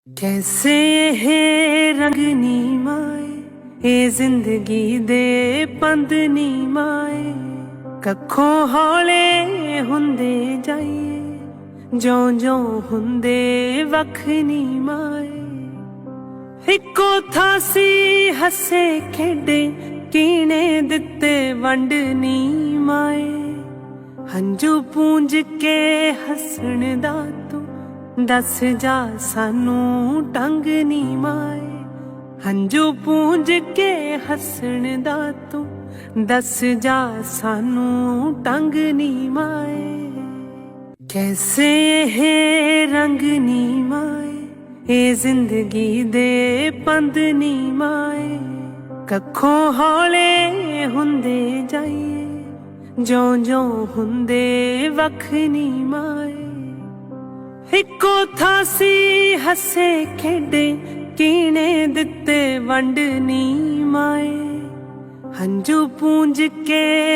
कैसे ये रंग नी माए ये जिंदगी दे पंद नी माए कखों हौले हुंदे जाइए ज्यों ज्यों हुंदे वख नी माए इको थासी हसे खेडे कीने दिते वंड नी माए हंजू पूंज के हसण दा तू दस जा सानू टंग नी माए हंजू पूंज के हसण दा तू दस जा सानू टंग नी माए कैसे ये रंग नी माए ये जिंदगी दे पंद नी माए कखों हौले हुंदे जाइए ज्यों ज्यों हुंदे वख नी माए इको थासी हसे खेडे कीने दिते वंड नी माए हंजू पूंज के